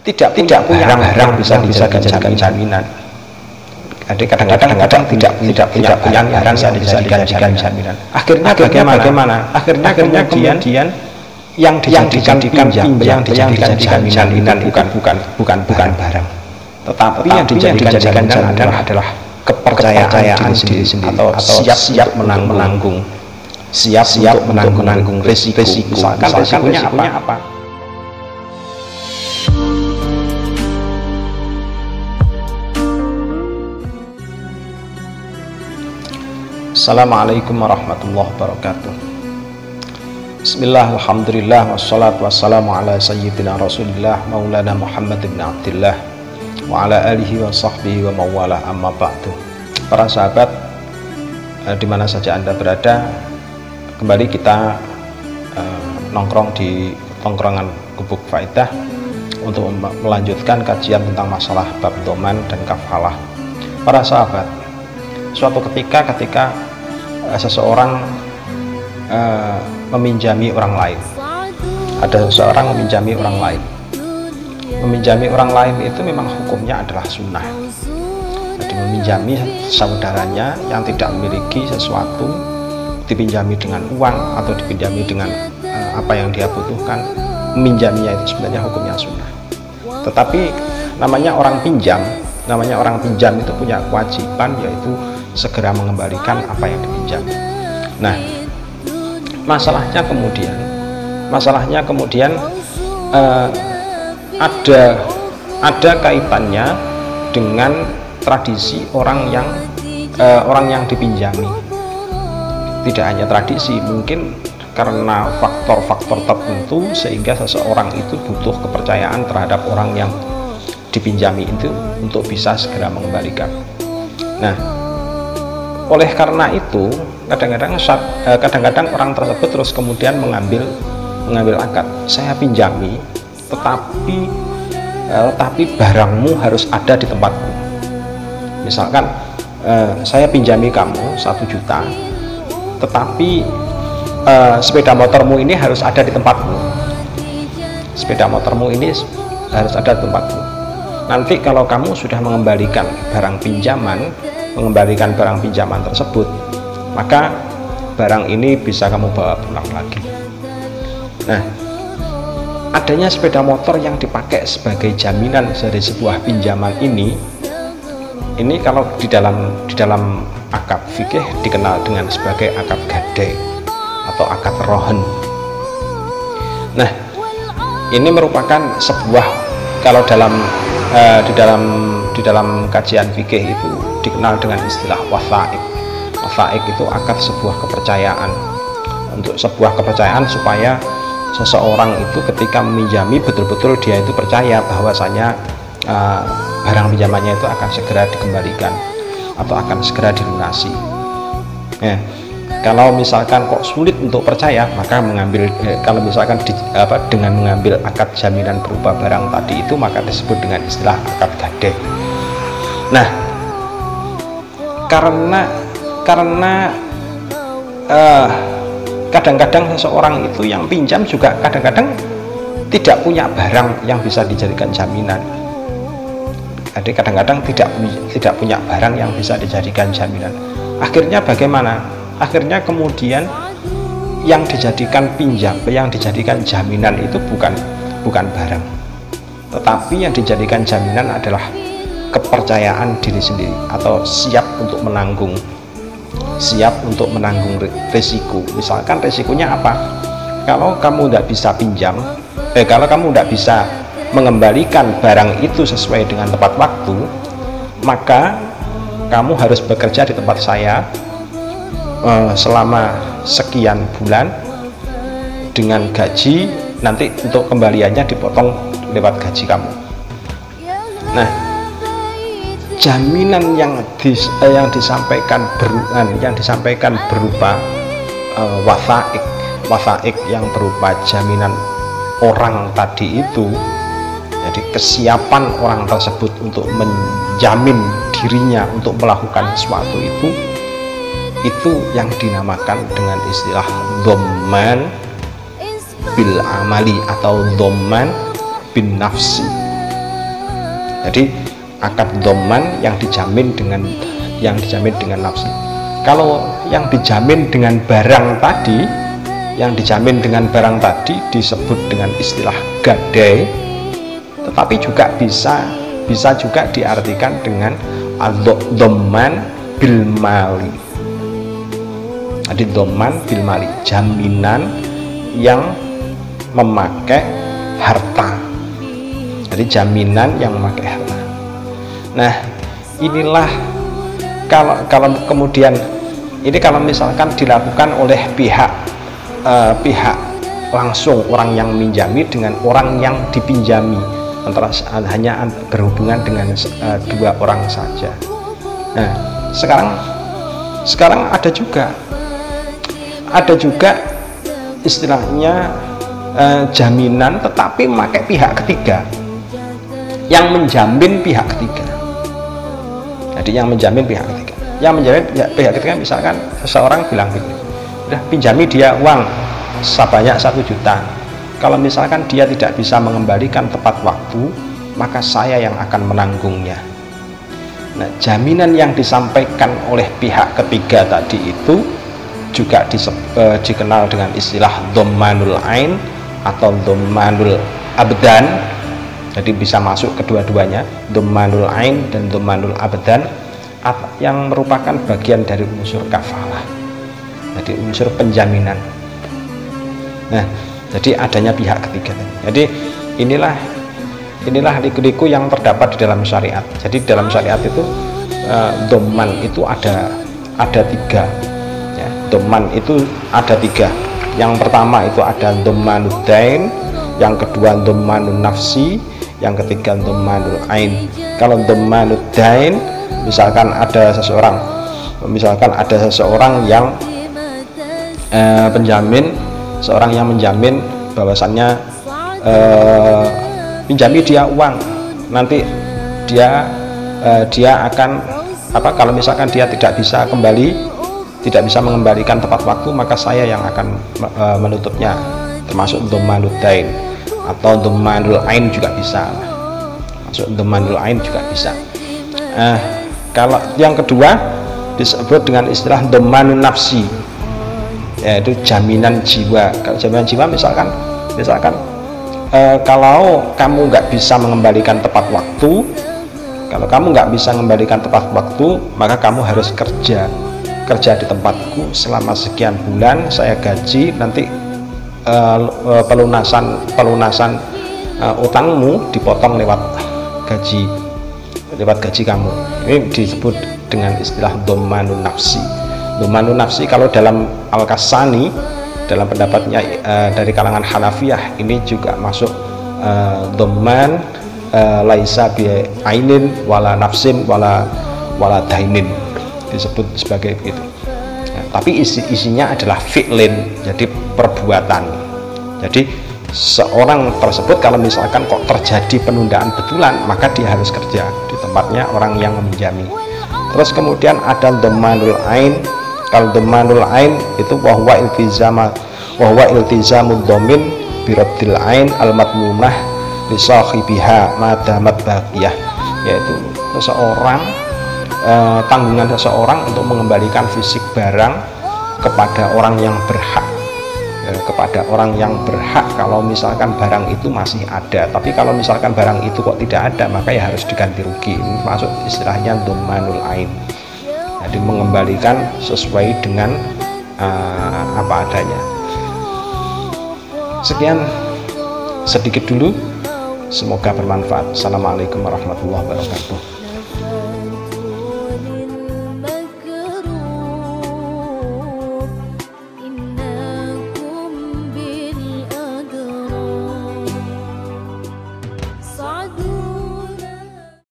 tidak punya barang bisa dijadikan jaminan. Jadi kadang-kadang tidak punya barang bisa dijadikan jaminan. Akhirnya bagaimana? Akhirnya kemudian yang dijadikan pinjam, yang dijadikan jaminan bukan barang, tetapi yang dijadikan jaminan adalah kepercayaan diri sendiri atau siap menanggung risiko. Misalkan risikonya apa? Assalamualaikum warahmatullahi wabarakatuh. Bismillah, alhamdulillah, wassalatu wassalamu ala sayyidina rasulillah maulana Muhammad ibn Abdillah wa ala alihi wa sahbihi wa mawalah, amma ba'du. Para sahabat, dimana saja Anda berada, kembali kita nongkrong di tongkrongan Gubuk Faedah untuk melanjutkan kajian tentang masalah bab doman dan kafalah. Para sahabat, suatu ketika seseorang meminjami orang lain, ada seseorang meminjami orang lain. Meminjami orang lain itu memang hukumnya adalah sunnah. Jadi meminjami saudaranya yang tidak memiliki sesuatu, dipinjami dengan uang atau dipinjami dengan apa yang dia butuhkan, meminjaminya itu sebenarnya hukumnya sunnah. Tetapi namanya orang pinjam itu punya kewajiban, yaitu segera mengembalikan apa yang dipinjam. Nah, masalahnya kemudian ada kaitannya dengan tradisi orang yang dipinjami. Tidak hanya tradisi, mungkin karena faktor-faktor tertentu sehingga seseorang itu butuh kepercayaan terhadap orang yang dipinjami itu untuk bisa segera mengembalikan. Nah, oleh karena itu kadang-kadang orang tersebut terus kemudian mengambil akad, saya pinjami, tetapi barangmu harus ada di tempatku. Misalkan saya pinjami kamu 1 juta, tetapi sepeda motormu ini harus ada di tempatmu. Sepeda motormu ini harus ada di tempatmu. Nanti kalau kamu sudah mengembalikan barang pinjaman tersebut, maka barang ini bisa kamu bawa pulang lagi. Nah, adanya sepeda motor yang dipakai sebagai jaminan dari sebuah pinjaman ini kalau di dalam akad fikih dikenal dengan sebagai akad gade atau akad rohen. Nah, ini merupakan sebuah, kalau di dalam kajian fikih itu dikenal dengan istilah wathaiq. Wathaiq itu akad sebuah kepercayaan, untuk sebuah kepercayaan supaya seseorang itu ketika meminjami betul-betul dia itu percaya bahwasanya barang pinjamannya itu akan segera dikembalikan atau akan segera dilunasi. Kalau misalkan kok sulit untuk percaya, maka dengan mengambil akad jaminan berupa barang tadi itu, maka disebut dengan istilah akad gade. Nah, karena kadang-kadang seseorang itu yang pinjam juga kadang-kadang tidak punya barang yang bisa dijadikan jaminan. Jadi kadang-kadang tidak punya barang yang bisa dijadikan jaminan. Akhirnya bagaimana? Akhirnya kemudian yang dijadikan jaminan itu bukan barang, tetapi yang dijadikan jaminan adalah kepercayaan diri sendiri atau siap untuk menanggung risiko. Misalkan risikonya apa? Kalau kamu tidak bisa mengembalikan barang itu sesuai dengan tepat waktu, maka kamu harus bekerja di tempat saya selama sekian bulan dengan gaji, nanti untuk kembaliannya dipotong lewat gaji kamu. Nah, jaminan yang disampaikan berupa wathaiq yang berupa jaminan orang tadi itu, jadi kesiapan orang tersebut untuk menjamin dirinya untuk melakukan sesuatu itu yang dinamakan dengan istilah dhamman bil amali atau dhamman bin nafsi. Jadi akad doman yang dijamin dengan nafsi. Kalau yang dijamin dengan barang tadi, disebut dengan istilah gadai, tetapi juga bisa juga diartikan dengan doman bil mali. Jadi doman bil mali, jaminan yang memakai harta. Jadi jaminan yang memakai harta. Nah, inilah kalau kemudian ini kalau misalkan dilakukan oleh pihak langsung, orang yang minjami dengan orang yang dipinjami, antara hanya berhubungan dengan dua orang saja. Nah, sekarang ada juga istilahnya jaminan tetapi memakai pihak ketiga, yang menjamin pihak ketiga. Jadi yang menjamin pihak ketiga, misalkan seseorang bilang begini, udah pinjami dia uang sebanyak 1 juta, kalau misalkan dia tidak bisa mengembalikan tepat waktu, maka saya yang akan menanggungnya. Nah, jaminan yang disampaikan oleh pihak ketiga tadi itu juga dikenal dengan istilah domanul ain atau domanul abdan. Jadi bisa masuk kedua-duanya, domanul ain dan domanul abdan, yang merupakan bagian dari unsur kafalah, jadi unsur penjaminan. Nah, jadi adanya pihak ketiga. Jadi inilah liku-liku yang terdapat di dalam syariat. Jadi dalam syariat itu doman itu ada 3 ya. Doman itu ada 3. Yang pertama itu ada domanul dain, yang kedua domanul nafsi, yang ketiga domanul ain. Kalau domanul dain, misalkan ada seseorang yang menjamin bahwasannya pinjami dia uang, nanti dia akan kalau misalkan dia tidak bisa mengembalikan tepat waktu, maka saya yang akan menutupnya, termasuk domanul dain atau domanul ain juga bisa, masuk domanul ain juga bisa. Kalau yang kedua disebut dengan istilah domanul nafsi, yaitu jaminan jiwa. Kalau jaminan jiwa misalkan kalau kamu nggak bisa mengembalikan tepat waktu, maka kamu harus kerja di tempatku selama sekian bulan, saya gaji, nanti pelunasan utangmu dipotong lewat gaji kamu. Ini disebut dengan istilah domanun nafsi. Domanun nafsi kalau dalam Al-Kasani, dalam pendapatnya dari kalangan Hanafiyah, ini juga masuk doman laisa bi ainin wala nafsin wala dainin, disebut sebagai begitu. Tapi isinya adalah fi'lin, jadi perbuatan. Jadi seorang tersebut kalau misalkan kok terjadi penundaan betulan, maka dia harus kerja di tempatnya orang yang meminjami. Terus kemudian ada domanul ain. Kalau domanul ain itu wahwa iltizamud domin biradil ain al-matmumah li sahibiha madamat baqiyah, yaitu tanggungan seseorang untuk mengembalikan fisik barang kepada orang yang berhak, kalau misalkan barang itu masih ada. Tapi kalau misalkan barang itu kok tidak ada, maka ya harus diganti rugi. Ini masuk istilahnya domanul ain, jadi mengembalikan sesuai dengan apa adanya. Sekian sedikit dulu, semoga bermanfaat. Assalamualaikum warahmatullahi wabarakatuh.